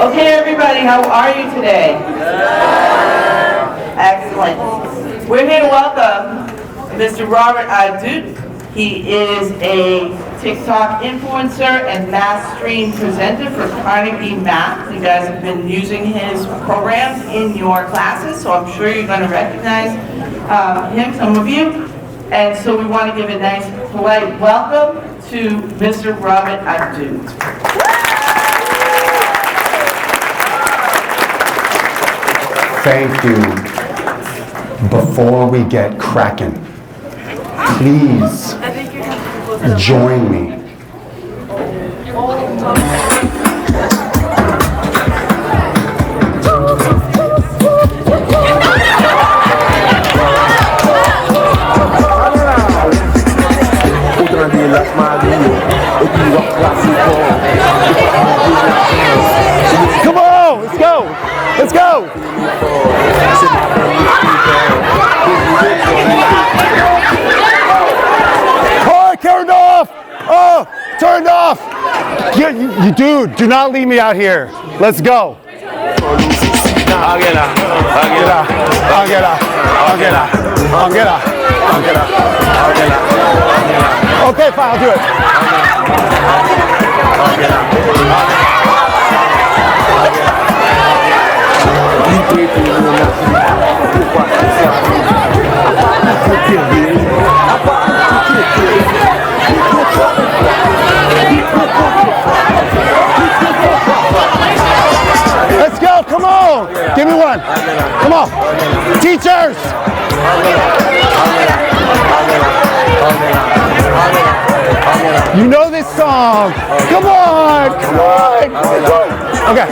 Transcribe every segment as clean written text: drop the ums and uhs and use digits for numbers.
Okay, everybody, how are you today? Excellent. We're here to welcome Mr. Robert Adut. He is a TikTok influencer and math stream presenter for Carnegie Math. You guys have been using his programs in your classes, so I'm sure you're going to recognize him, some of you. And so we want to give a nice, polite welcome to Mr. Robert Adut. Thank you. Before we get cracking, please join me. Come on, let's go. Let's go. Oh, turned off. Oh, turned off. You dude, do not leave me out here. Let's go. I'll get out. Okay, fine, I'll do it. Let's go, come on. Give me one. Come on. Teachers. You know this song. Come on. Come on. Okay.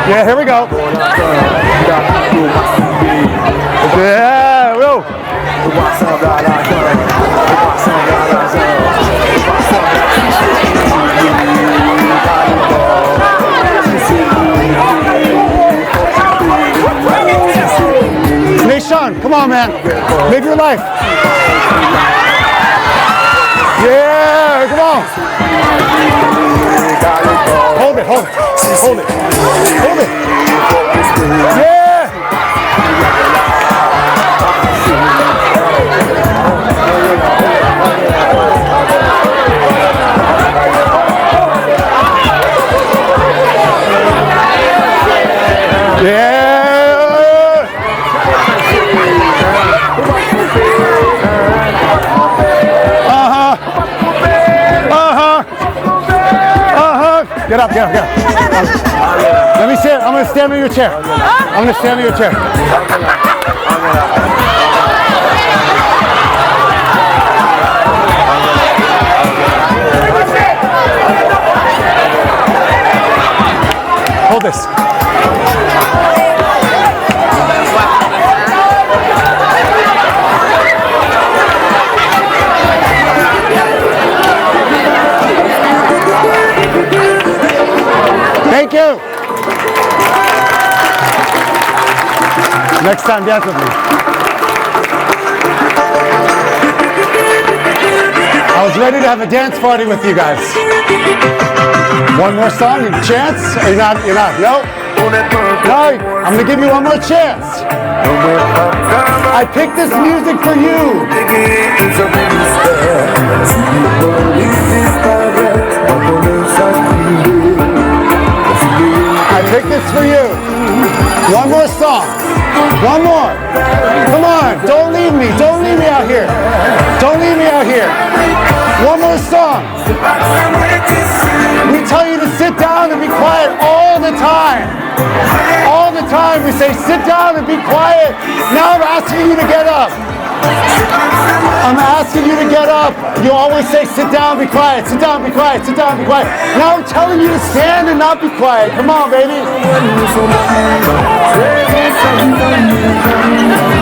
Yeah, here we go. Yeah, whoa. Hey, Sean, come on, man. Live your life. Yeah, come on. Hold it, hold it, hold it, hold it. Yeah. Get up, get up, get up. Let me sit. I'm going to stand in your chair. I'm going to stand in your chair. Hold this. Thank you. Next time, dance with me. I was ready to have a dance party with you guys. One more song, chance? Or you're not? No? No, I'm gonna give you one more chance. I picked this music for you. I picked this for you. One more song. One more. Come on. Don't leave me. Don't leave me out here. Don't leave me out here. One more song. We tell you to sit down and be quiet all the time. All the time we say sit down and be quiet. Now I'm asking you to get up. I'm asking you to get up. You always say sit down, be quiet, sit down, be quiet, sit down, be quiet. Now I'm telling you to stand and not be quiet. Come on, baby.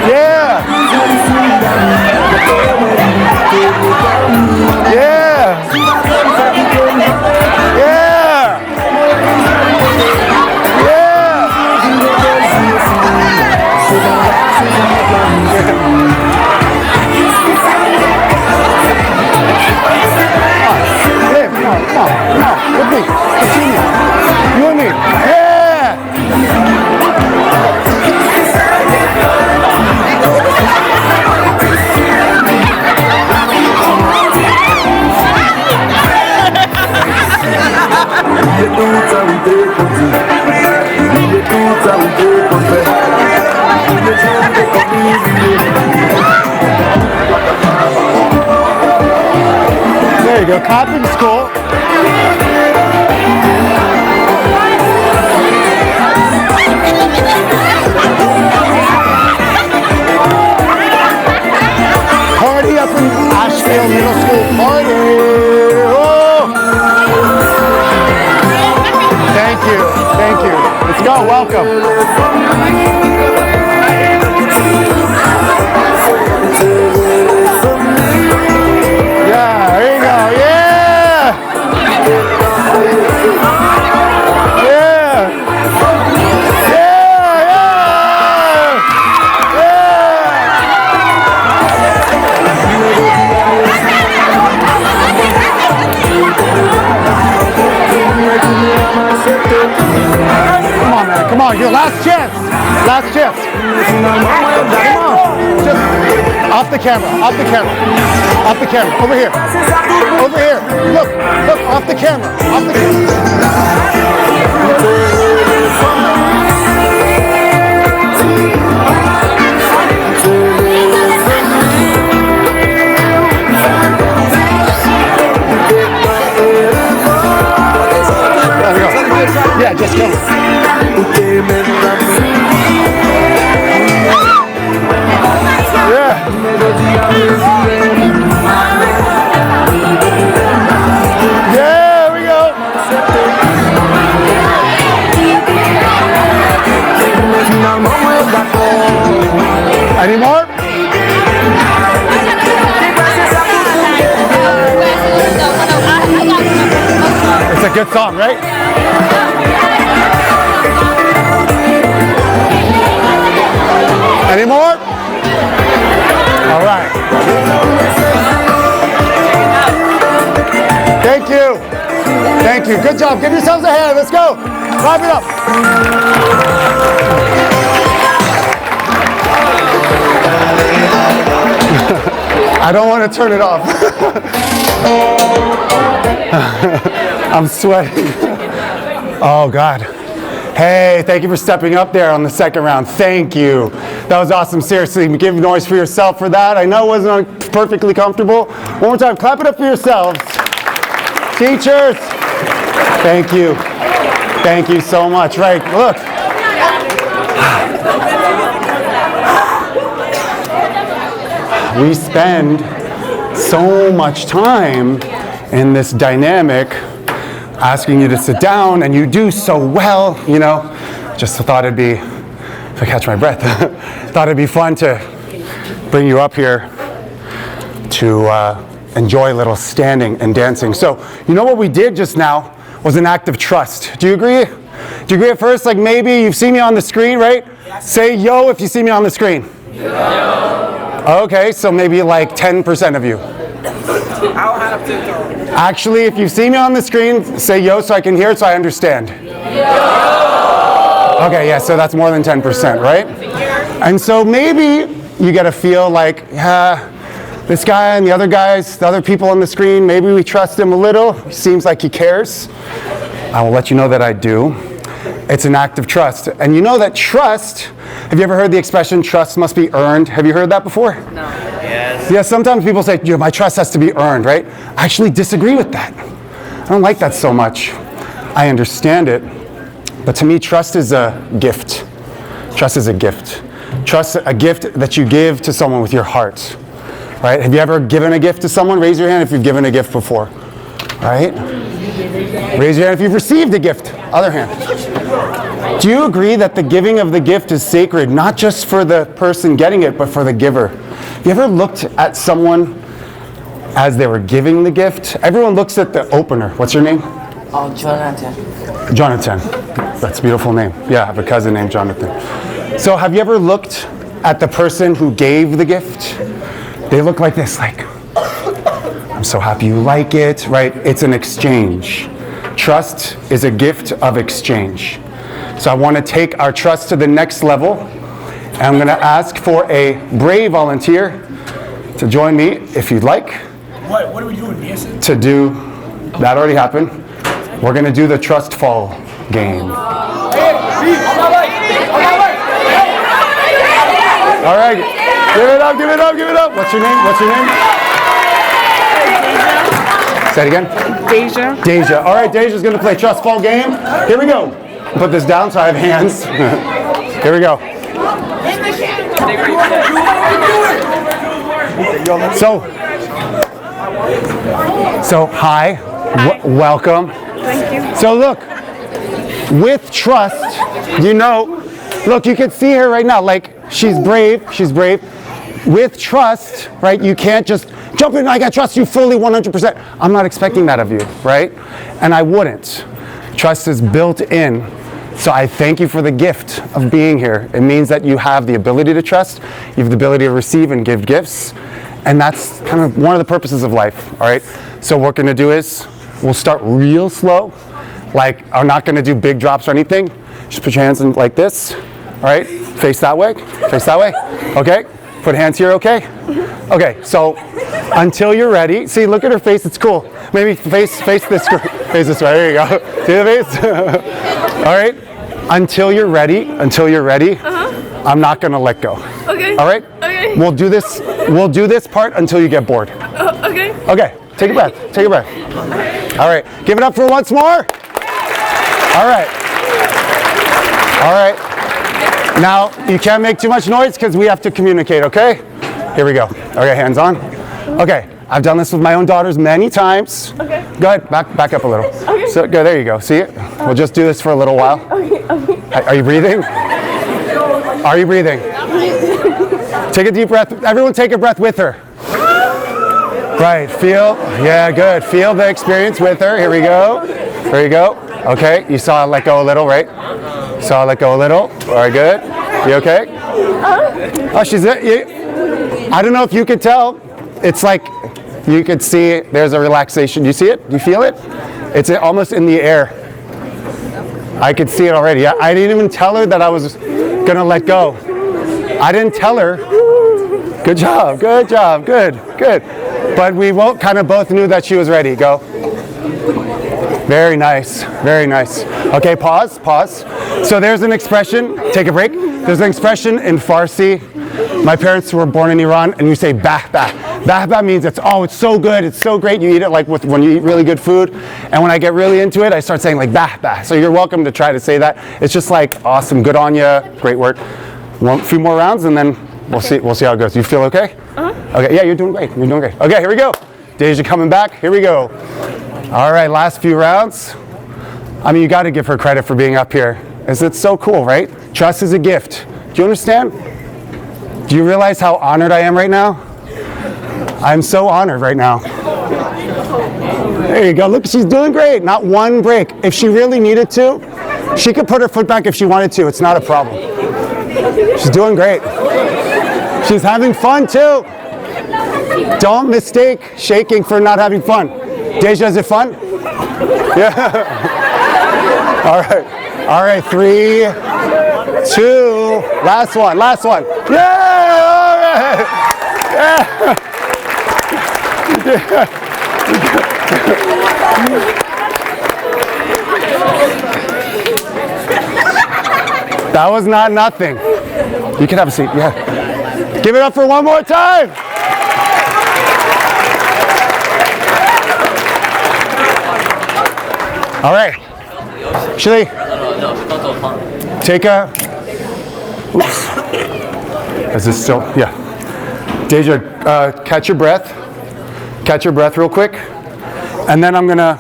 Yeah. Yeah. Yeah. Yeah. go. Clapping is cool. Party up in Ashfield Middle School. Party! Oh. Thank you. Thank you. Let's go. Welcome. Yeah, there you go. Yeah! Yeah! Come on, man. Come on. Your last chance. Last chance. Come on. Just off the camera. Off the camera. Off the camera. Over here. Over here. Look. Look. Off the camera. Off the camera. Yeah, just go. Yeah. There we go. Any more? It's a good song, right? Any more? All right. Thank you. Thank you. Good job. Give yourselves a hand. Let's go. Wrap it up. I don't want to turn it off. I'm sweating. Oh, God. Hey, thank you for stepping up there on the second round. Thank you. That was awesome. Seriously, give noise for yourself for that. I know it wasn't perfectly comfortable. One more time, clap it up for yourselves. Teachers, thank you. Thank you so much. Right, look. We spend so much time in this dynamic asking you to sit down, and you do so well, you know. Just thought it'd be, if I catch my breath, thought it'd be fun to bring you up here to enjoy a little standing and dancing. So, you know what we did just now was an act of trust. Do you agree? Do you agree at first? Like maybe you've seen me on the screen, right? Say yo if you see me on the screen. Yo. Okay, so maybe like 10% of you. Actually, if you see me on the screen, say yo so I can hear it so I understand. Yo. Okay, yeah, so that's more than 10%, right? And so maybe you get a feel like, this guy and the other guys, the other people on the screen, maybe we trust him a little. He seems like he cares. I will let you know that I do. It's an act of trust. And you know that trust, have you ever heard the expression, trust must be earned? Have you heard that before? No. Yes. Yeah, sometimes people say, my trust has to be earned, right? I actually disagree with that. I don't like that so much. I understand it. But to me, trust is a gift. Trust is a gift. Trust a gift that you give to someone with your heart. Right? Have you ever given a gift to someone? Raise your hand if you've given a gift before. Right? Raise your hand if you've received a gift. Other hand. Do you agree that the giving of the gift is sacred, not just for the person getting it, but for the giver? Have you ever looked at someone as they were giving the gift? Everyone looks at the opener. What's your name? Oh, Jonathan. Jonathan. That's a beautiful name. Yeah, I have a cousin named Jonathan. So have you ever looked at the person who gave the gift? They look like this, like, I'm so happy you like it, right? It's an exchange. Trust is a gift of exchange. So I want to take our trust to the next level. And I'm going to ask for a brave volunteer to join me, if you'd like. What are we doing, dancing? To do, that already happened. We're going to do the trust fall game. All right. Give it up, give it up, give it up. What's your name? What's your name? Say it again. Deja. Deja. All right, Deja's going to play trust fall game. Here we go. Put this down so I have hands. Here we go. So hi. Welcome. Thank you. So look, with trust, you know, look, you can see her right now, like she's brave. With trust, right, you can't just jump in, I trust you fully 100%. I'm not expecting that of you, right? And I wouldn't. Trust is built in. So I thank you for the gift of being here. It means that you have the ability to trust, you have the ability to receive and give gifts, and that's kind of one of the purposes of life, all right? So what we're gonna do is, we'll start real slow, like I'm not gonna do big drops or anything. Just put your hands in like this, all right? Face that way, okay? Put hands here, okay? Okay, so until you're ready, see, look at her face, it's cool. Maybe face this way, there you go. See the face? All right, until you're ready, I'm not gonna let go. Okay. All right? Okay. We'll do this part until you get bored. Okay. Okay, take a breath. All right, give it up for once more. All right. Now, you can't make too much noise because we have to communicate, okay? Here we go. Okay, hands on. Okay, I've done this with my own daughters many times. Okay. Go ahead, back up a little. Okay. So, go, there you go, see it? We'll just do this for a little while. Okay. Are you breathing? Take a deep breath. Everyone take a breath with her. Right, good. Feel the experience with her. Here we go. Okay, you saw it let go a little, right? All right, good. You okay? Oh, she's it. I don't know if you could tell. It's like you could see there's a relaxation. You see it? You feel it? It's almost in the air. I could see it already. I didn't even tell her that I was gonna let go. I didn't tell her. Good job, good. But we kind of both knew that she was ready. Go. Very nice. Okay, pause. So there's an expression, take a break. There's an expression in Farsi. My parents were born in Iran, and we say bah. Bah means it's so good, it's so great. You eat it like when you eat really good food. And when I get really into it, I start saying like bah. So you're welcome to try to say that. It's just like awesome, good on you, great work. A few more rounds, and then we'll see how it goes. You feel okay? Okay, yeah, you're doing great. Okay, here we go. Deja coming back, here we go. All right, last few rounds. I mean, you got to give her credit for being up here. It's so cool, right? Trust is a gift. Do you understand? Do you realize how honored I am right now? I'm so honored right now. There you go. Look, she's doing great. Not one break. If she really needed to, she could put her foot back if she wanted to. It's not a problem. She's doing great. She's having fun too. Don't mistake shaking for not having fun. Deja, is it fun? Yeah. All right, 3, 2, last one. Yeah, all right. Yeah. That was not nothing. You can have a seat, yeah. Give it up for one more time. All right. Actually, take a, oops. Is this still, yeah. Deja, catch your breath real quick. And then I'm gonna,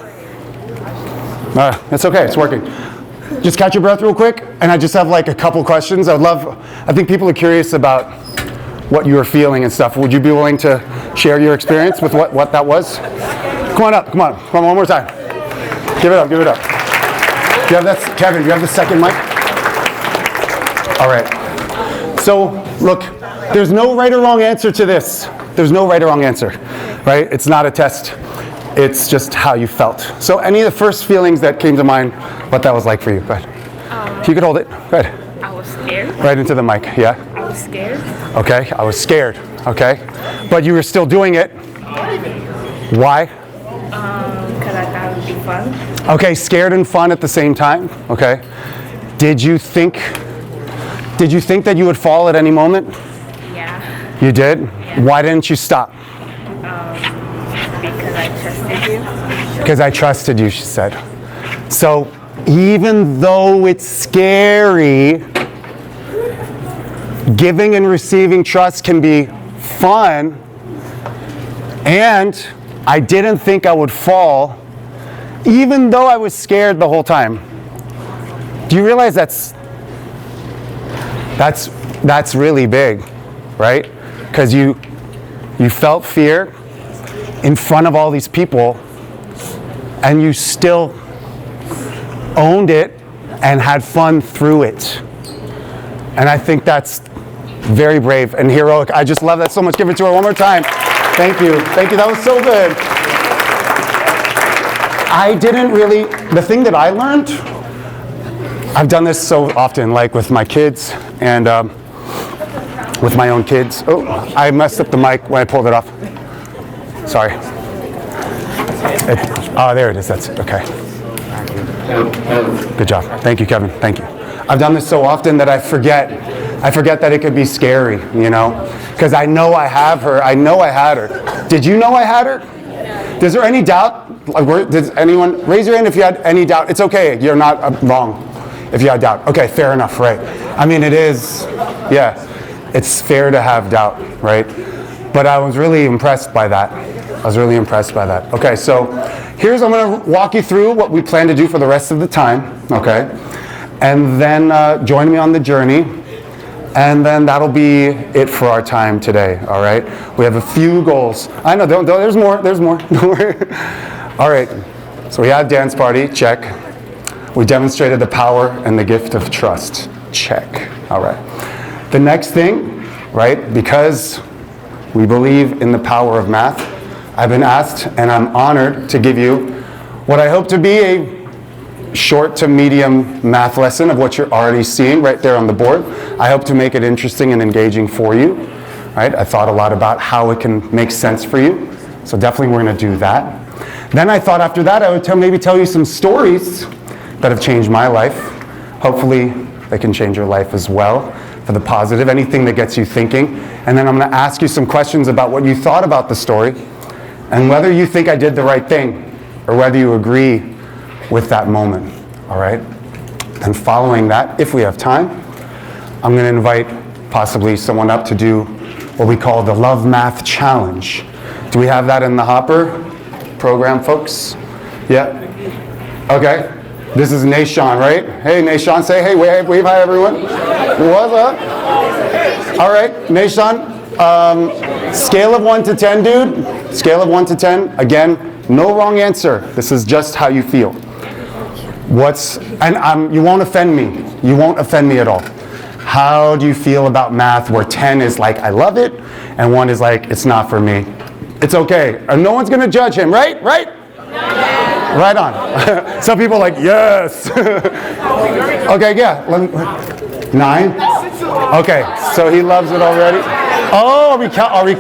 it's okay, it's working. Just catch your breath real quick, and I just have like a couple questions. I think people are curious about what you were feeling and stuff. Would you be willing to share your experience with what that was? Come on, one more time. Give it up. Do you have that, Kevin, do you have the second mic? All right. So, look, there's no right or wrong answer to this. There's no right or wrong answer, right? It's not a test. It's just how you felt. So any of the first feelings that came to mind, what that was like for you? Go ahead. If you could hold it, go ahead. I was scared. Right into the mic, yeah? I was scared. Okay, I was scared, okay. But you were still doing it. Why? Because I thought it would be fun. Okay, scared and fun at the same time, okay. Did you think that you would fall at any moment? Yeah. You did? Yeah. Why didn't you stop? Because I trusted you. Because I trusted you, she said. So even though it's scary, giving and receiving trust can be fun, and I didn't think I would fall, even though I was scared the whole time. Do you realize that's really big, right? Because you felt fear in front of all these people, and you still owned it and had fun through it. And I think that's very brave and heroic. I just love that so much. Give it to her one more time. Thank you. Thank you. That was so good. I didn't really, the thing that I learned, I've done this so often, like with my kids and with my own kids. Oh, I messed up the mic when I pulled it off. Sorry. Oh, there it is. That's okay. Good job. Thank you, Kevin. Thank you. I've done this so often that I forget that it could be scary, you know? Because I know I have her. I know I had her. Did you know I had her? Is there any doubt? Does anyone raise your hand if you had any doubt? It's okay. You're not wrong if you had doubt. Okay, fair enough, right? I mean, it is, yeah. It's fair to have doubt, right? But I was really impressed by that. Okay, so I'm going to walk you through what we plan to do for the rest of the time, okay? And then join me on the journey, and then that'll be it for our time today, all right? We have a few goals. I know, there's more. Don't worry. All right, so we had dance party, check. We demonstrated the power and the gift of trust, check, all right. The next thing, right, because we believe in the power of math, I've been asked, and I'm honored to give you what I hope to be a short to medium math lesson of what you're already seeing right there on the board. I hope to make it interesting and engaging for you. Right? I thought a lot about how it can make sense for you. So definitely we're going to do that. Then I thought after that I would maybe tell you some stories that have changed my life. Hopefully they can change your life as well for the positive, anything that gets you thinking. And then I'm going to ask you some questions about what you thought about the story and whether you think I did the right thing or whether you agree with that moment, all right? And following that, if we have time, I'm going to invite possibly someone up to do what we call the Love Math Challenge. Do we have that in the hopper program, folks? Yeah? Okay. This is Nashon, right? Hey, Nashon, say hey, wave hi, everyone. What's up? All right, Nashon, scale of 1 to 10, dude. Scale of 1 to 10. Again, no wrong answer. This is just how you feel. You won't offend me. You won't offend me at all. How do you feel about math where 10 is like, I love it, and 1 is like, it's not for me? It's okay. And no one's going to judge him, right? Right? No. Right on. Some people are like, yes. Okay, yeah. 9? Okay, so he loves it already. Oh, are we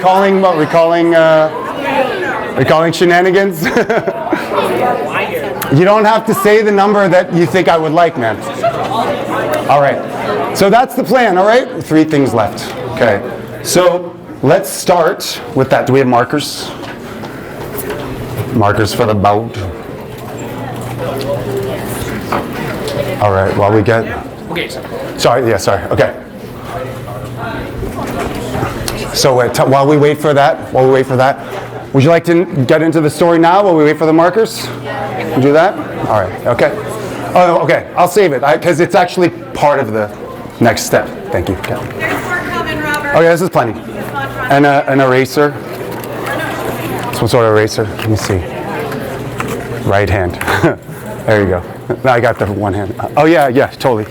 calling shenanigans? You don't have to say the number that you think I would like, man. All right. So that's the plan, all right? 3 things left. Okay. So let's start with that. Do we have markers? Markers for the boat. All right. While we get. Okay. Sorry. Yeah. Sorry. Okay. So while we wait for that, would you like to get into the story now while we wait for the markers? We'll do that? All right, okay. Oh, okay, I'll save it, because it's actually part of the next step. Thank you, Kevin. There's more coming, Robert. Oh yeah, this is plenty. And an eraser. Some sort of eraser, let me see. Right hand. There you go. No, I got the one hand. Oh yeah, totally.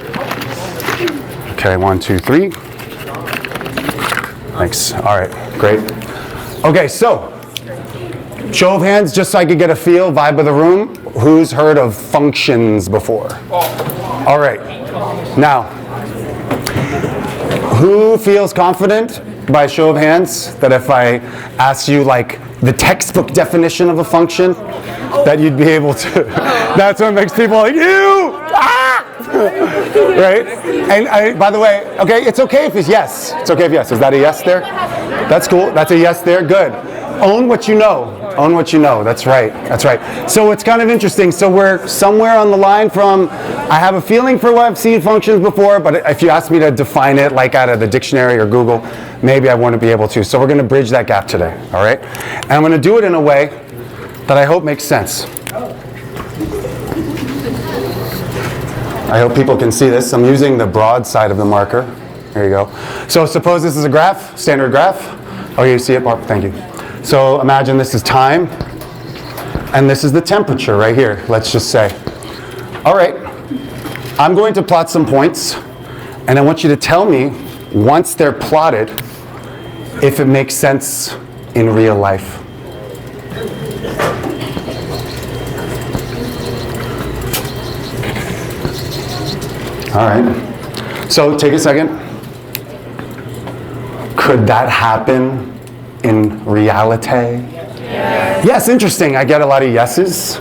Okay, 1, 2, 3. Thanks, all right, great. Okay, so, show of hands, just so I could get a vibe of the room. Who's heard of functions before? All right. Now, who feels confident, by show of hands, that if I ask you like the textbook definition of a function, that you'd be able to? That's what makes people like, ew! Ah! Right? And by the way, okay, it's okay if it's yes. It's okay if yes. Is that a yes there? That's cool. That's a yes there. Good. Own what you know. Own what you know. That's right. That's right. So it's kind of interesting. So we're somewhere on the line from, I have a feeling for what I've seen functions before, but if you ask me to define it like out of the dictionary or Google, maybe I wouldn't be able to. So we're going to bridge that gap today. All right? And I'm going to do it in a way that I hope makes sense. I hope people can see this. I'm using the broad side of the marker. There you go. So suppose this is a graph, standard graph. Oh, you see it, Barb? Thank you. So imagine this is time, and this is the temperature right here, let's just say. All right, I'm going to plot some points, and I want you to tell me, once they're plotted, if it makes sense in real life. All right, so take a second. Could that happen in reality? Yes. Yes, interesting. I get a lot of yeses.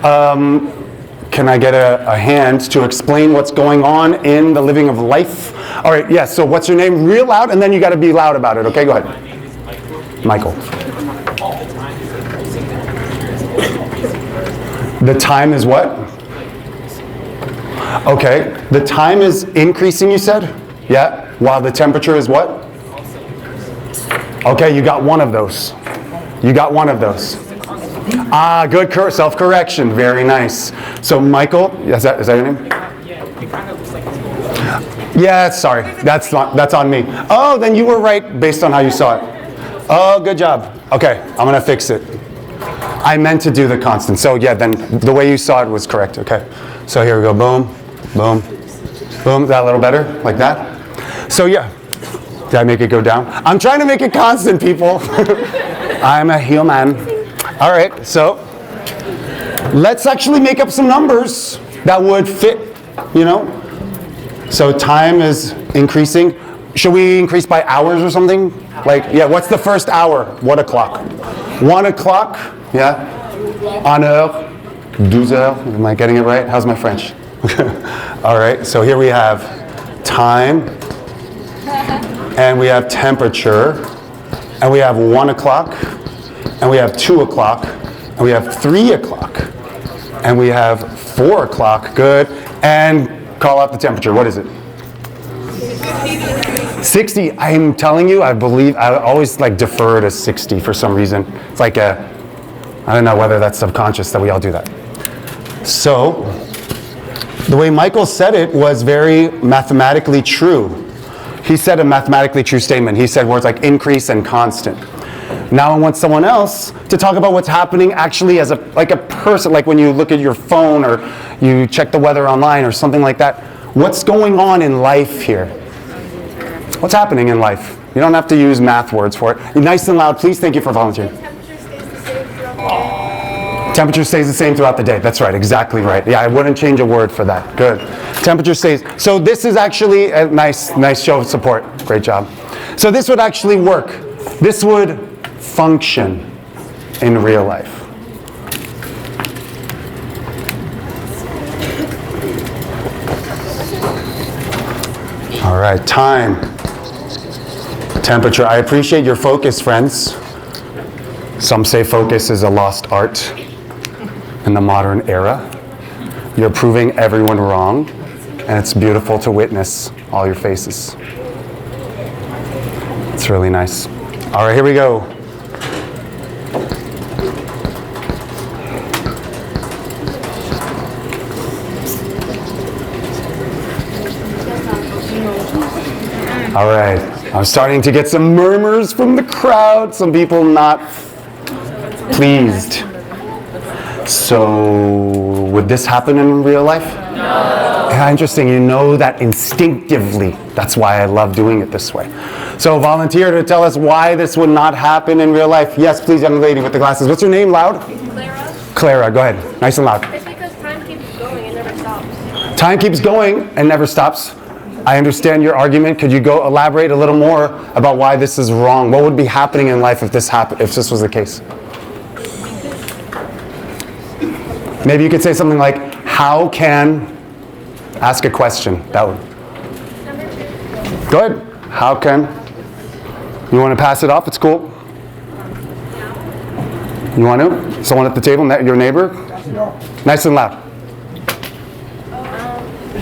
Can I get a hand to explain what's going on in the living of life? All right, yes, so what's your name? Real loud, and then you got to be loud about it, okay? Go ahead. My name is Michael. The time is The time is what? Okay, the time is increasing, you said? Yeah, while the temperature is what? Okay, you got one of those. You got one of those. Ah, good self-correction. Very nice. So Michael, is that your name? Yeah, it kind of looks like it's Yeah, sorry. That's on me. Oh, then you were right based on how you saw it. Oh, good job. Okay, I'm going to fix it. I meant to do the constant. So yeah, then the way you saw it was correct. Okay. So here we go. Boom, boom, boom. Is that a little better? Like that? So yeah. Did I make it go down? I'm trying to make it constant, people. I'm a human. All right, so let's actually make up some numbers that would fit, you know? So time is increasing. Should we increase by hours or something? Like, yeah, what's the first hour? What o'clock? 1 o'clock, yeah? En heure, 12 heures. Am I getting it right? How's my French? All right, so here we have time. And we have temperature, and we have 1 o'clock, and we have 2 o'clock, and we have 3 o'clock, and we have 4 o'clock, good, and call out the temperature. What is it? 60. I'm telling you, I always like defer to 60 for some reason. It's like I don't know whether that's subconscious that we all do that. So, the way Michael said it was very mathematically true. He said a mathematically true statement. He said words like increase and constant. Now I want someone else to talk about what's happening actually as a person, like when you look at your phone or you check the weather online or something like that. What's going on in life here? What's happening in life? You don't have to use math words for it. Nice and loud, please. Thank you for volunteering. Temperature stays the same throughout the day. That's right, exactly right. Yeah, I wouldn't change a word for that. Good. Temperature stays. So this is actually a nice show of support. Great job. So this would actually work. This would function in real life. All right, time, temperature. I appreciate your focus, friends. Some say focus is a lost art in the modern era. You're proving everyone wrong, and it's beautiful to witness all your faces. It's really nice. All right, here we go. All right, I'm starting to get some murmurs from the crowd, some people not pleased. So, would this happen in real life? No. Yeah, interesting. You know that instinctively. That's why I love doing it this way. So, volunteer to tell us why this would not happen in real life. Yes, please, young lady with the glasses. What's your name? Loud? Clara. Clara, go ahead. Nice and loud. It's because time keeps going and never stops. Time keeps going and never stops. I understand your argument. Could you go elaborate a little more about why this is wrong? What would be happening in life if this was the case? Maybe you could say something like, how can, ask a question. That would. Go ahead. How can, you want to pass it off? It's cool. You want to? Someone at the table, your neighbor? Nice and loud.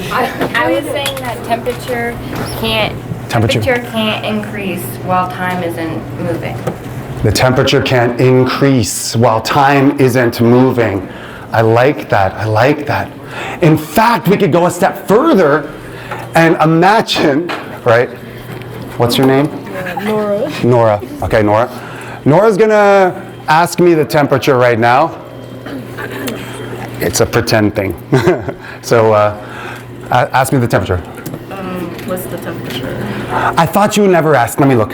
I was saying that temperature can't increase while time isn't moving. The temperature can't increase while time isn't moving. I like that. I like that. In fact, we could go a step further and imagine, right? What's your name? Nora. Nora. Okay, Nora. Nora's gonna ask me the temperature right now. It's a pretend thing. So ask me the temperature. What's the temperature? I thought you would never ask. Let me look.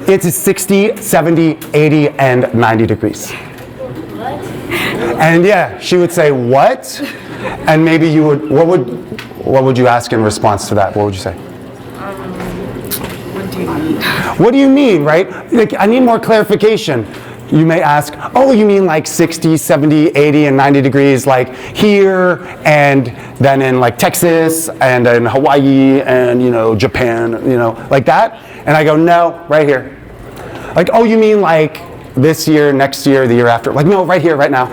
It's 60, 70, 80, and 90 degrees. What? And yeah, she would say, what? And maybe you would, what would you ask in response to that? What would you say? What do you mean? What do you mean, right? Like, I need more clarification. You may ask, oh, you mean like 60, 70, 80, and 90 degrees, like here, and then in like Texas, and in Hawaii, and Japan, like that? And I go, no, right here. Like, oh, you mean like this year, next year, the year after? Like, no, right here, right now.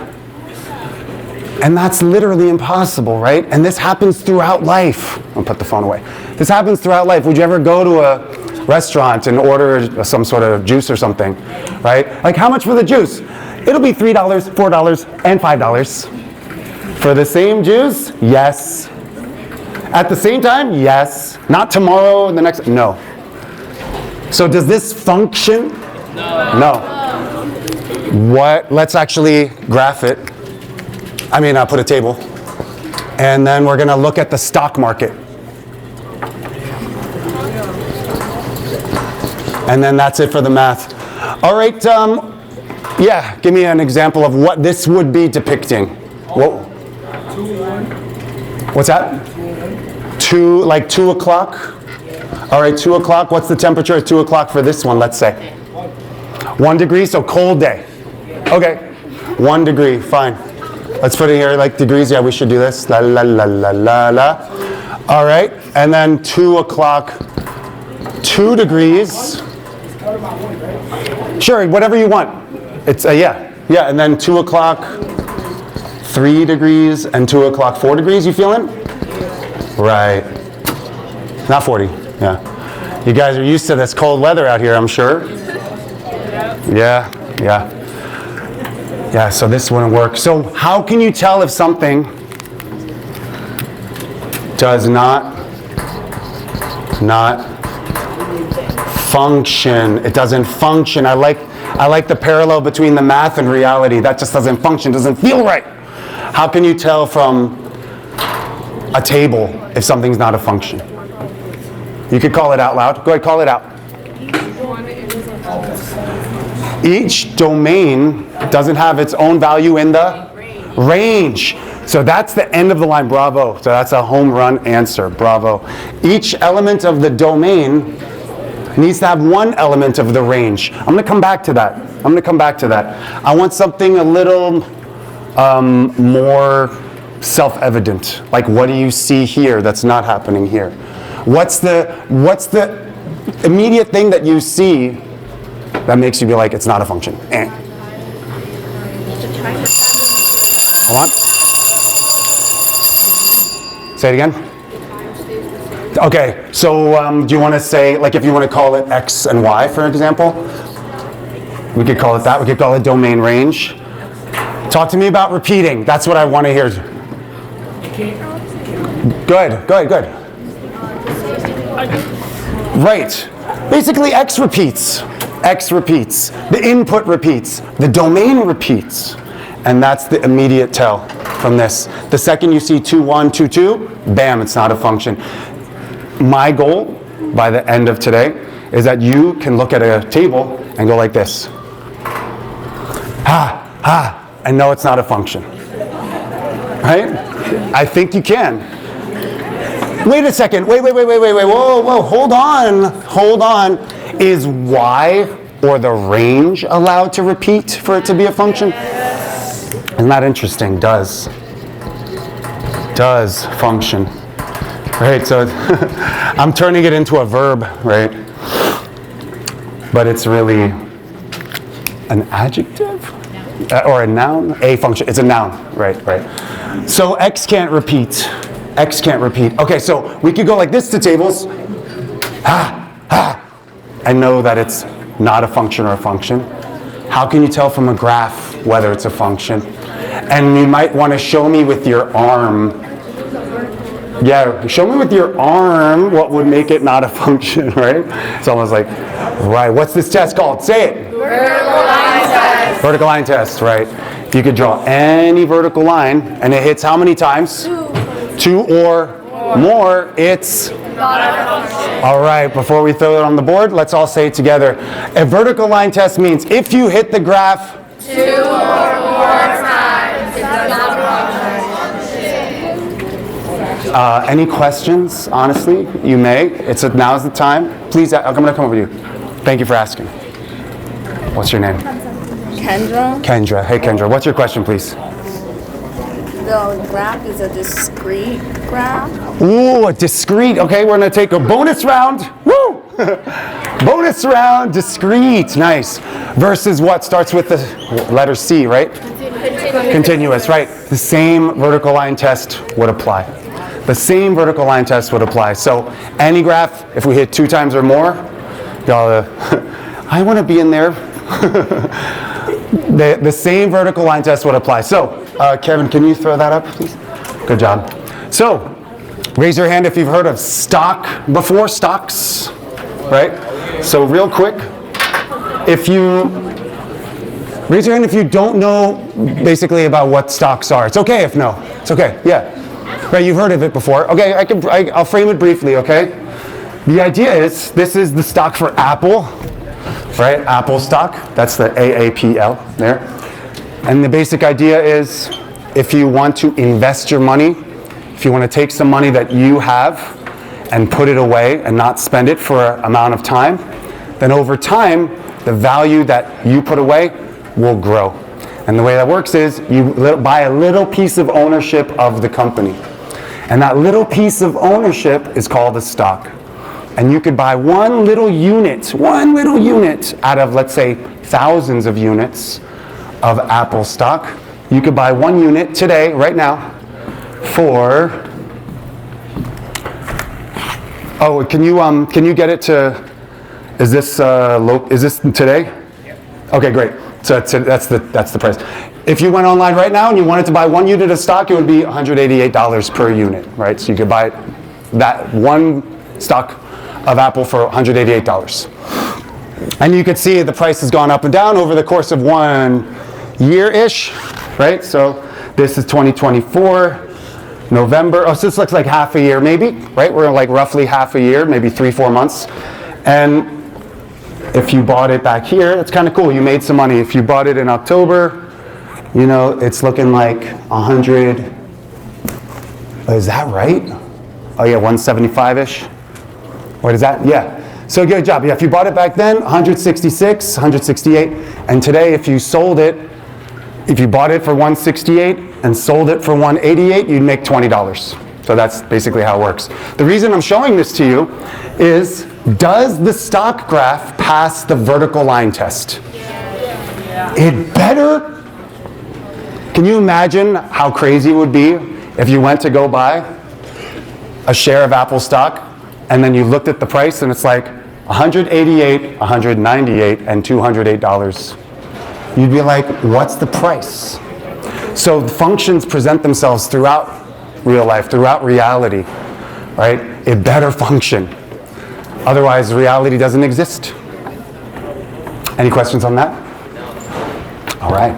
And that's literally impossible, right? And this happens throughout life. I'll put the phone away. This happens throughout life. Would you ever go to a restaurant and order some sort of juice or something, right? Like, how much for the juice? It'll be $3, $4, and $5. For the same juice? Yes. At the same time? Yes. Not tomorrow and the next? No. So does this function? No. What? Let's actually graph it. Put a table. And then we're gonna look at the stock market. And then that's it for the math. All right, yeah, give me an example of what this would be depicting. What's that? 2 o'clock? All right, 2 o'clock. What's the temperature at 2 o'clock for this one, let's say? 1 degree, so cold day. Okay, 1 degree, fine. Let's put it here like degrees. Yeah, we should do this. La la la la la la. All right, and then 2 o'clock, 2 degrees. Sure, whatever you want. It's yeah, and then 2 o'clock, 3 degrees, and 2 o'clock, 4 degrees. You feeling? Right. Not 40. Yeah. You guys are used to this cold weather out here, I'm sure. Yeah. Yeah, so this wouldn't work. So how can you tell if something does not function? It doesn't function. I like the parallel between the math and reality. That just doesn't function, doesn't feel right. How can you tell from a table if something's not a function? You could call it out loud. Go ahead, call it out. Each domain doesn't have its own value in the range. So that's the end of the line. Bravo. So that's a home run answer. Bravo. Each element of the domain needs to have one element of the range. I'm going to come back to that. I want something a little more self-evident. Like, what do you see here that's not happening here? What's the immediate thing that you see that makes you be like, it's not a function? Hold on. Say it again. Okay, so do you want to say, like, if you want to call it X and Y, for example? We could call it that. We could call it domain range. Talk to me about repeating. That's what I want to hear. Good. Right. Basically, X repeats. The input repeats. The domain repeats. And that's the immediate tell from this. The second you see 2, 1, 2, 2, bam, it's not a function. My goal by the end of today is that you can look at a table and go like this. And know it's not a function. Right? I think you can. Wait a second. Wait. Whoa. Hold on. Is Y or the range allowed to repeat for it to be a function? Isn't that interesting? Does function. Right, so I'm turning it into a verb, right? But it's really An adjective? Or a noun? A function. It's a noun. Right. So X can't repeat. X can't repeat. Okay, so we could go like this to tables. I know that it's not a function or a function. How can you tell from a graph whether it's a function? And you might want to show me with your arm. Yeah, show me with your arm what would make it not a function, right? It's almost like, right, what's this test called? Say it. Vertical line test. Vertical line test, right? You could draw any vertical line, and it hits how many times? Two or more. It's Not a function. all right. Before we throw it on the board, let's all say it together. A vertical line test means if you hit the graph 2 or more times, it's not a function. Any questions? Honestly, you may. Now's the time. Please, I'm going to come over to you. Thank you for asking. What's your name? Kendra, Kendra. Hey, Kendra. What's your question, please? the graph is a discrete graph. Ooh, a discrete. Okay, we're going to take a bonus round. Woo! Bonus round, discrete. Nice. Versus what starts with the letter C, right? Continuous, right. The same vertical line test would apply. The same vertical line test would apply. So any graph, if we hit 2 times or more, y'all, I want to be in there. The same vertical line test would apply. So, Kevin, can you throw that up, please? Good job. So, raise your hand if you've heard of stock before, stocks, right? So real quick, raise your hand if you don't know basically about what stocks are. It's okay if no. It's okay, yeah. Right, you've heard of it before. Okay, I'll frame it briefly, okay? The idea is, this is the stock for Apple, right? Apple stock, that's the AAPL there. And the basic idea is, if you want to invest your money, if you want to take some money that you have and put it away and not spend it for an amount of time, then over time, the value that you put away will grow. And the way that works is, you buy a little piece of ownership of the company. And that little piece of ownership is called a stock. And you could buy one little unit out of, let's say, thousands of units of Apple stock. You could buy 1 unit today, right now, for, can you get it to, is this today? Okay, great. So that's the price. If you went online right now and you wanted to buy 1 unit of stock, it would be $188 per unit, right? So you could buy that 1 stock of Apple for $188. And you could see the price has gone up and down over the course of 1 year-ish, right? So this is 2024, November. Oh, so this looks like half a year maybe, right? We're like roughly half a year, maybe 3-4 months. And if you bought it back here, that's kind of cool. You made some money. If you bought it in October, you know, it's looking like 100. Is that right? Oh yeah, 175-ish. What is that? Yeah. So good job. Yeah, if you bought it back then, 166, 168. And today, if you bought it for 168 and sold it for 188, you'd make $20. So that's basically how it works. The reason I'm showing this to you is, does the stock graph pass the vertical line test? Yeah. It better. Can you imagine how crazy it would be if you went to go buy a share of Apple stock and then you looked at the price and it's like $188, $198, and $208. You'd be like, what's the price? So functions present themselves throughout real life, throughout reality, right? It better function. Otherwise, reality doesn't exist. Any questions on that? All right.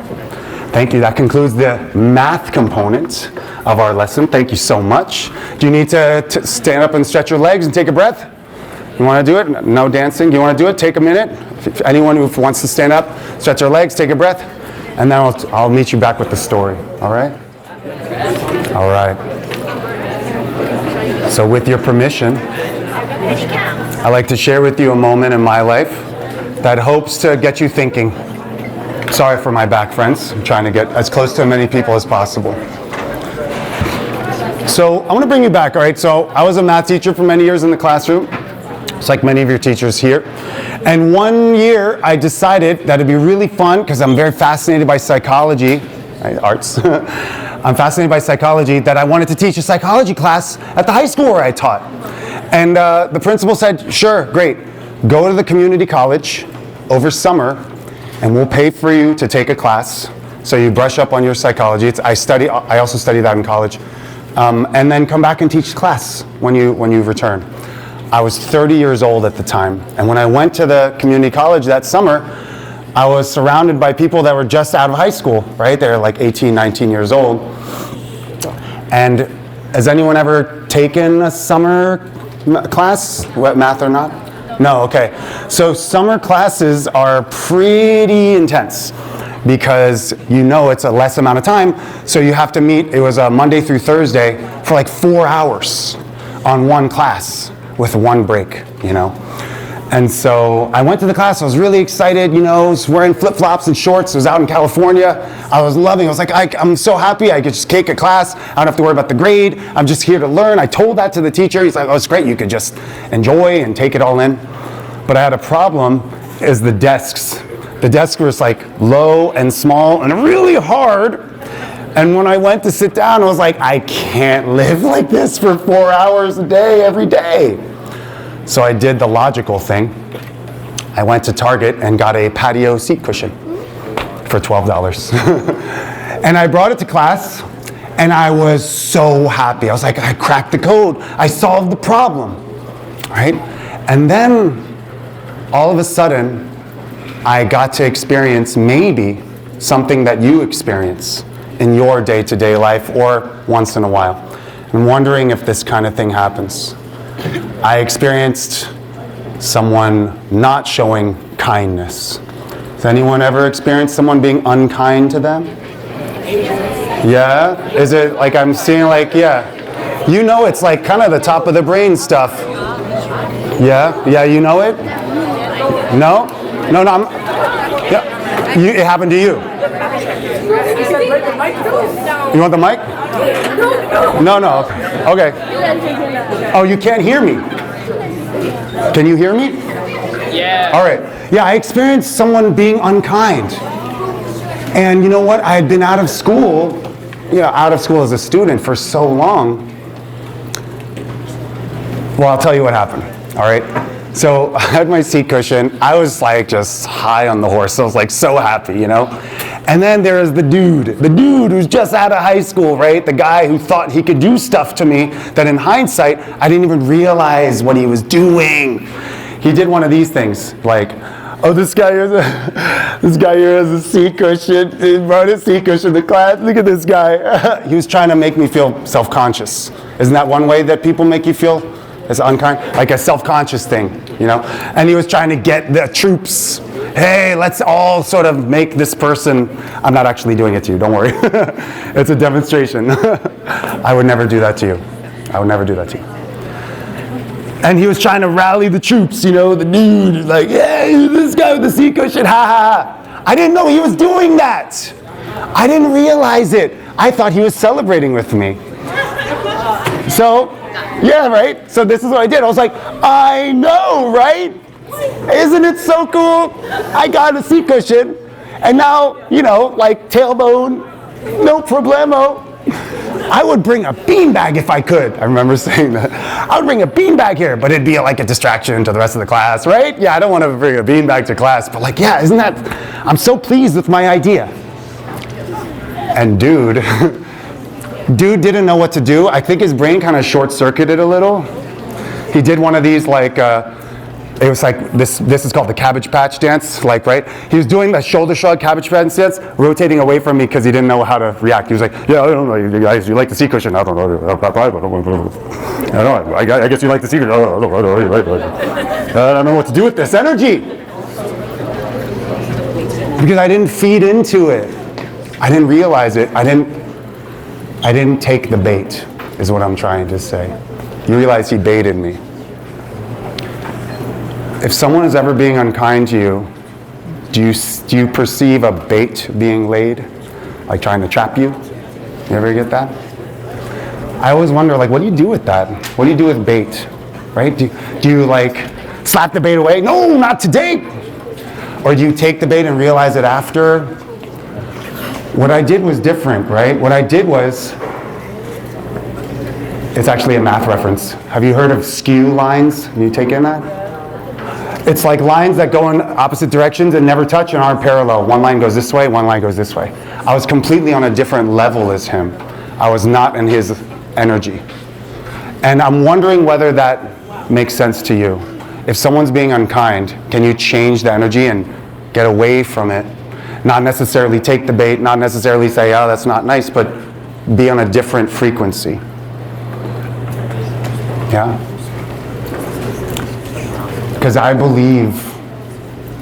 Thank you. That concludes the math component of our lesson. Thank you so much. Do you need to stand up and stretch your legs and take a breath? You want to do it? No dancing. You want to do it? Take a minute. If anyone who wants to stand up, stretch their legs, take a breath, and then I'll meet you back with the story. All right? All right. So with your permission, I'd like to share with you a moment in my life that hopes to get you thinking. Sorry for my back, friends. I'm trying to get as close to as many people as possible. So I want to bring you back, all right? So I was a math teacher for many years in the classroom, just like many of your teachers here. And one year I decided that it'd be really fun, because I'm very fascinated by psychology, right, arts. I'm fascinated by psychology, that I wanted to teach a psychology class at the high school where I taught. And the principal said, sure, great, go to the community college over summer and we'll pay for you to take a class so you brush up on your psychology. I also studied that in college. And then come back and teach class when you return. I was 30 years old at the time, and when I went to the community college that summer, I was surrounded by people that were just out of high school, right? They're like 18, 19 years old. And has anyone ever taken a summer class, what, math or not? No, okay. So summer classes are pretty intense, because you know it's a less amount of time, so you have to meet, it was a Monday through Thursday, for like 4 hours on one class with one break, you know. And so I went to the class, I was really excited, you know, I was wearing flip-flops and shorts, I was out in California, I was loving it, I was like, I'm so happy I could just take a class, I don't have to worry about the grade, I'm just here to learn. I told that to the teacher, he's like, oh, it's great, you could just enjoy and take it all in. But I had a problem, is the desks. The desk was like low and small and really hard. And when I went to sit down, I was like, I can't live like this for 4 hours a day, every day. So I did the logical thing. I went to Target and got a patio seat cushion for $12. And I brought it to class, and I was so happy. I was like, I cracked the code. I solved the problem, right? And then all of a sudden, I got to experience maybe something that you experience in your day-to-day life or once in a while. I'm wondering if this kind of thing happens. I experienced someone not showing kindness. Has anyone ever experienced someone being unkind to them? Yeah? Is it like I'm seeing like, yeah. You know it's like kind of the top of the brain stuff. Yeah? Yeah, you know it? No? No, yeah. It happened to you. You want the mic? No. Okay. Oh, you can't hear me. Can you hear me? Yeah. All right. Yeah, I experienced someone being unkind. And you know what? I had been out of school as a student for so long. Well, I'll tell you what happened. All right. So I had my seat cushion. I was like just high on the horse. I was like so happy, you know. And then there is the dude who's just out of high school, right? The guy who thought he could do stuff to me that in hindsight, I didn't even realize what he was doing. He did one of these things, like, oh, this guy here has a seat cushion. He brought his seat cushion to class. Look at this guy. He was trying to make me feel self-conscious. Isn't that one way that people make you feel? It's unkind, like a self-conscious thing, you know? And he was trying to get the troops. Hey, let's all sort of make this person, I'm not actually doing it to you, don't worry. It's a demonstration. I would never do that to you. I would never do that to you. And he was trying to rally the troops, you know, the dude is like, hey, this guy with the seat cushion, ha ha. I didn't know he was doing that. I didn't realize it. I thought he was celebrating with me. So, yeah, right? So this is what I did. I was like, I know, right? Isn't it so cool? I got a seat cushion, and now, you know, like tailbone, no problemo. I would bring a beanbag if I could. I remember saying that. I would bring a beanbag here, but it'd be like a distraction to the rest of the class, right? Yeah, I don't want to bring a beanbag to class, but like, yeah, isn't that, I'm so pleased with my idea. And dude didn't know what to do. I think his brain kind of short-circuited a little. He did one of these like, it was like, this is called the Cabbage Patch dance, like, right? He was doing the shoulder shrug Cabbage Patch dance, rotating away from me because he didn't know how to react. He was like, yeah, I don't know, you guys, you like the seat cushion? I don't know. I guess you like the seat cushion. I don't know what to do with this energy. Because I didn't feed into it. I didn't realize it. I didn't take the bait, is what I'm trying to say. You realize he baited me. If someone is ever being unkind to you, do you perceive a bait being laid? Like trying to trap you? You ever get that? I always wonder, like, what do you do with that? What do you do with bait? Right? Do you like slap the bait away? No, not today. Or do you take the bait and realize it after? What I did was different, right? What I did was, it's actually a math reference. Have you heard of skew lines? Have you taken that? It's like lines that go in opposite directions and never touch and aren't parallel. One line goes this way, one line goes this way. I was completely on a different level as him. I was not in his energy. And I'm wondering whether that makes sense to you. If someone's being unkind, can you change the energy and get away from it? Not necessarily take the bait, not necessarily say, oh, that's not nice, but be on a different frequency. Yeah? Because I believe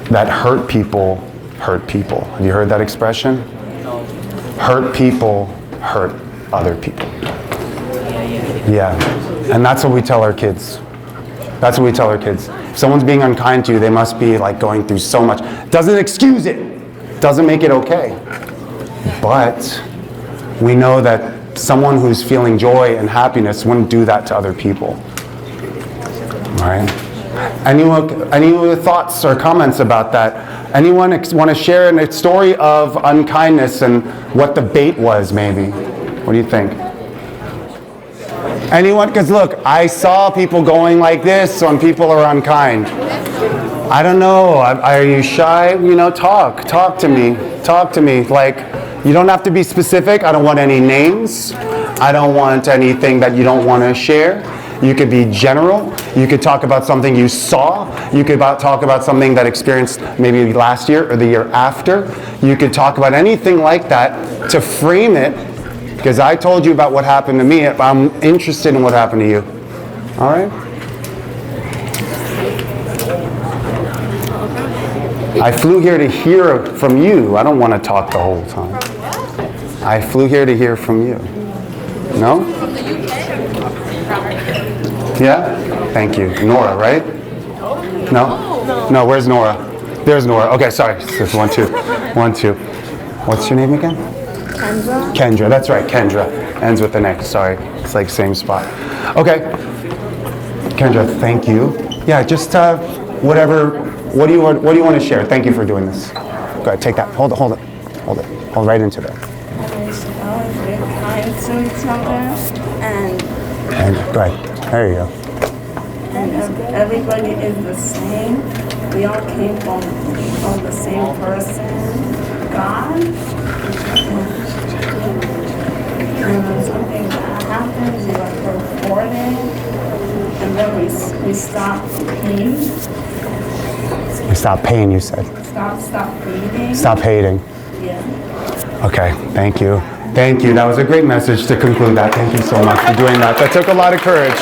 that hurt people hurt people. Have you heard that expression? Hurt people hurt other people. Yeah. And that's what we tell our kids. That's what we tell our kids. If someone's being unkind to you, they must be like going through so much. Doesn't excuse it. Doesn't make it okay. But we know that someone who's feeling joy and happiness wouldn't do that to other people. Right? Any thoughts or comments about that? Anyone want to share a story of unkindness and what the bait was, maybe? What do you think? Anyone? Because look, I saw people going like this when people are unkind. I don't know. Are you shy? You know, talk to me. Talk to me. Like, you don't have to be specific. I don't want any names. I don't want anything that you don't want to share. You could be general. You could talk about something you saw. You could talk about something that experienced maybe last year or the year after. You could talk about anything like that to frame it, because I told you about what happened to me. I'm interested in what happened to you. All right? I flew here to hear from you. I don't want to talk the whole time. I flew here to hear from you. No? From the UK? Yeah? Thank you. Nora, right? No? No, where's Nora? There's Nora. Okay, sorry. There's 1, 2. 1, 2. What's your name again? Kendra. Kendra. That's right, Kendra. Ends with an X. Sorry. It's like same spot. Okay. Kendra, thank you. Yeah, just whatever. What do you want to share? Thank you for doing this. Go ahead, take that. Hold it. Hold right into there. Always be kind to each other, and Go ahead. There you go. and everybody is the same. We all came from the same person, God. And when something bad happens, you report it, and then we stop pain. Stop pain, you said. Stop hating. Stop hating. Yeah. Okay, thank you. Thank you. That was a great message to conclude that. Thank you so much for doing that. That took a lot of courage.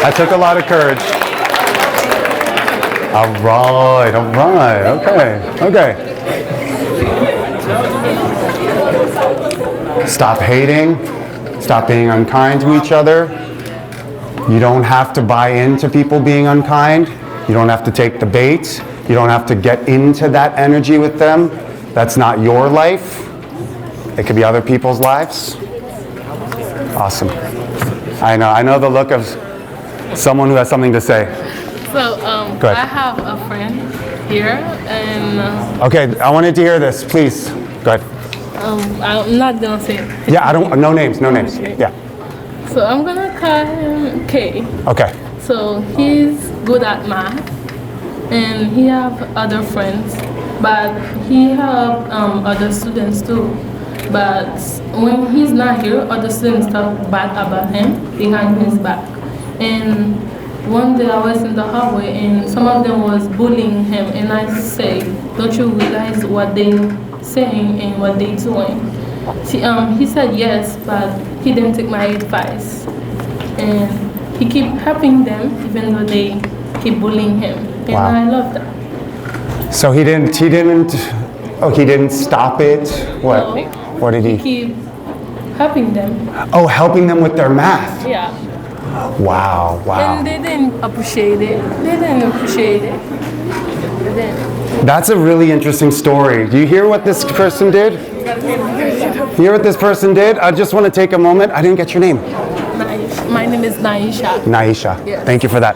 That took a lot of courage. All right. Okay. Stop hating. Stop being unkind to each other. You don't have to buy into people being unkind. You don't have to take the bait. You don't have to get into that energy with them. That's not your life. It could be other people's lives. Awesome. I know the look of someone who has something to say. So, Go ahead. I have a friend here, and Okay, I wanted to hear this, please. Go ahead. I'm not gonna say it. Yeah, no names. Yeah. So I'm gonna call him K. Okay. So he's good at math, and he have other friends, but he have other students too. But when he's not here, other students talk bad about him behind his back. And one day I was in the hallway, and some of them was bullying him, and I say, "Don't you realize what they saying and what they doing?" He said yes, but he didn't take my advice, and he keep helping them even though they keep bullying him, and Wow. I love that. So he didn't stop it? What? No. What did he? Keep helping them. Oh, helping them with their math. Yeah. Wow. And they didn't appreciate it. They didn't. That's a really interesting story. Do you hear what this person did? You hear what this person did? I just want to take a moment. I didn't get your name. My name is Naisha. Naisha. Yes. Thank you for that.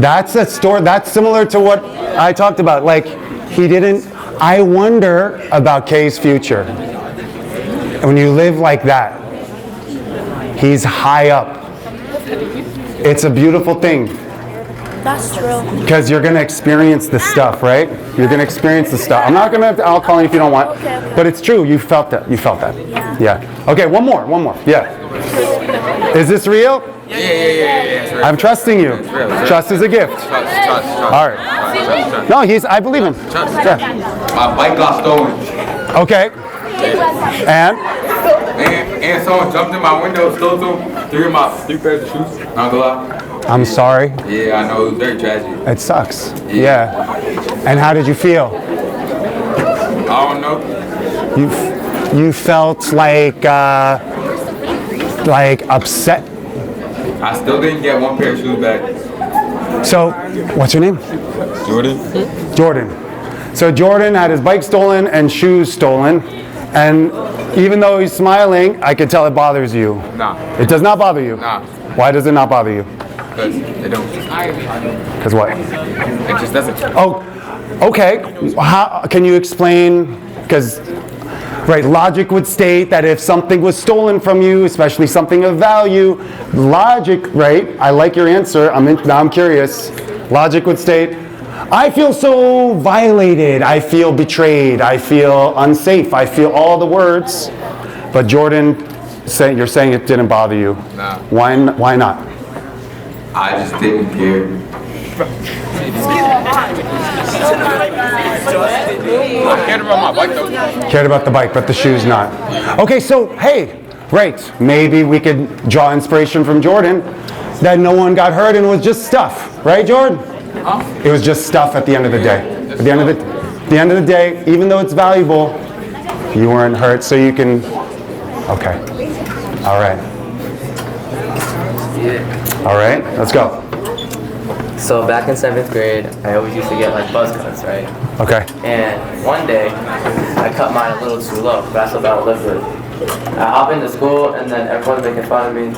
That's a story. That's similar to what I talked about. Like, he didn't. I wonder about Kay's future. When you live like that, he's high up. It's a beautiful thing. That's true. Because you're going to experience this stuff, right? You're going to experience the stuff. I'm not going to, I'll call you if you don't want. Okay. But it's true. You felt that. You felt that. Yeah. Okay, one more. Yeah. Is this real? Yeah. It's real. I'm trusting you. real. Trust is a gift. Trust. All right. Trust. No, I believe him. Trust. Yeah. My bike got stolen. Okay. And? And someone jumped in my window, stole three pairs of shoes. Not gonna lie. I'm sorry. Yeah, I know, it was very tragic. It sucks. Yeah. And how did you feel? I don't know. You felt like upset. I still didn't get one pair of shoes back. So, what's your name? Jordan. So Jordan had his bike stolen and shoes stolen, and even though he's smiling, I could tell it bothers you. Nah. It does not bother you? Nah. Why does it not bother you? Because they don't. Because what? It just doesn't. Oh, okay. How, can you explain? Because, right, logic would state that if something was stolen from you, especially something of value, logic, right? I like your answer. Now I'm curious. Logic would state, I feel so violated. I feel betrayed. I feel unsafe. I feel all the words. But Jordan, you're saying it didn't bother you. Nah. Why not? I just didn't care. I cared about my bike though. Cared about the bike, but the shoes not. Okay, so hey, right, maybe we could draw inspiration from Jordan that no one got hurt and it was just stuff, right, Jordan? It was just stuff at the end of the day. At the end of the day, even though it's valuable, you weren't hurt, so you can. Okay. All right. All right, let's go. So back in 7th grade, I always used to get like buzz cuts, right? Okay. And one day, I cut mine a little too low, but that's about to live with. I hop into school, and then everyone's making fun of me,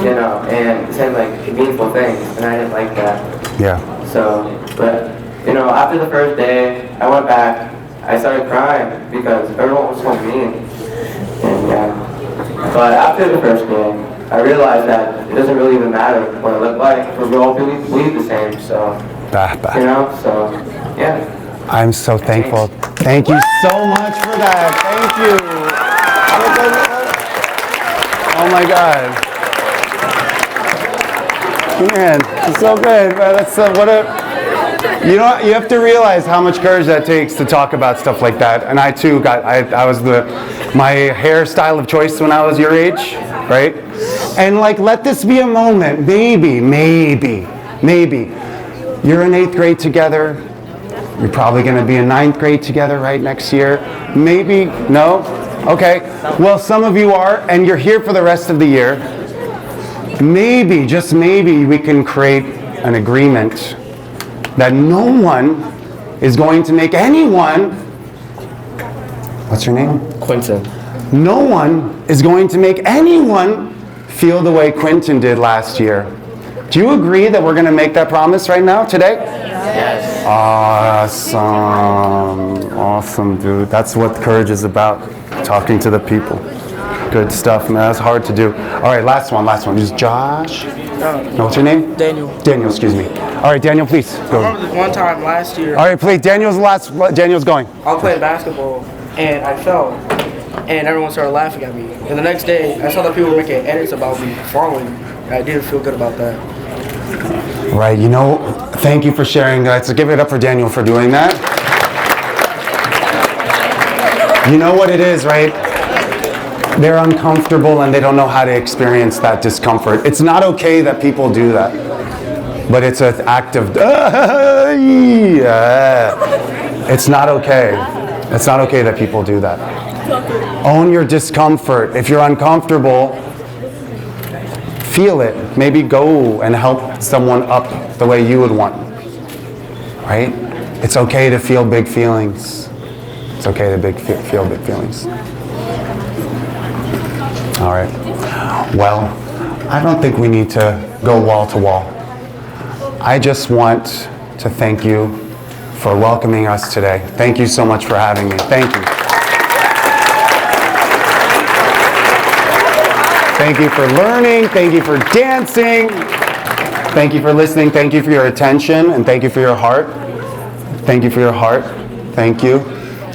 you know, and saying like meaningful things, and I didn't like that. Yeah. So, but you know, after the first day, I went back. I started crying because everyone was so mean, and yeah. But after the first day, I realized that it doesn't really even matter what I look like, because we all believe the same, so, you know, so, yeah. I'm so thankful. Thank you so much for that. Thank you. Oh my God. Man, it's so good. That's what a. You know, you have to realize how much courage that takes to talk about stuff like that. And I too I was my hairstyle of choice when I was your age, right? And like, let this be a moment. Maybe. You're in 8th grade together. You're probably going to be in 9th grade together right next year. Maybe, no? Okay. Well, some of you are, and you're here for the rest of the year. Maybe, just maybe, we can create an agreement that no one is going to make anyone. What's your name? Quentin. No one is going to make anyone feel the way Quentin did last year. Do you agree that we're going to make that promise right now, today? Yes. Awesome, dude. That's what courage is about, talking to the people. Good stuff, man. That's hard to do. All right, last one. Is Josh? No, what's your name? Daniel. Daniel, excuse me. All right, Daniel, please. Go. I remember this one time last year, All right, please. Daniel's going. I was playing basketball and I fell and everyone started laughing at me. And the next day, I saw that people were making edits about me falling. And I didn't feel good about that. Right, you know, thank you for sharing that. So give it up for Daniel for doing that. You know what it is, right? They're uncomfortable and they don't know how to experience that discomfort. It's not okay that people do that. But it's an act of, it's not okay. It's not okay that people do that. Own your discomfort. If you're uncomfortable, feel it. Maybe go and help someone up the way you would want. Right? It's okay to feel big feelings. It's okay to feel big feelings. All right. Well, I don't think we need to go wall to wall. I just want to thank you for welcoming us today. Thank you so much for having me. Thank you. Thank you for learning. Thank you for dancing. Thank you for listening. Thank you for your attention. And thank you for your heart. Thank you for your heart. Thank you.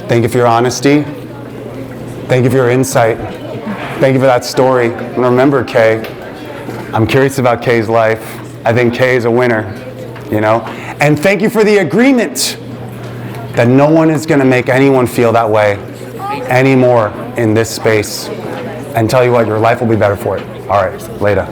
Thank you for your honesty. Thank you for your insight. Thank you for that story. And remember, Kay, I'm curious about Kay's life. I think Kay is a winner, you know? And thank you for the agreement that no one is going to make anyone feel that way anymore in this space. And tell you what, your life will be better for it. All right, later.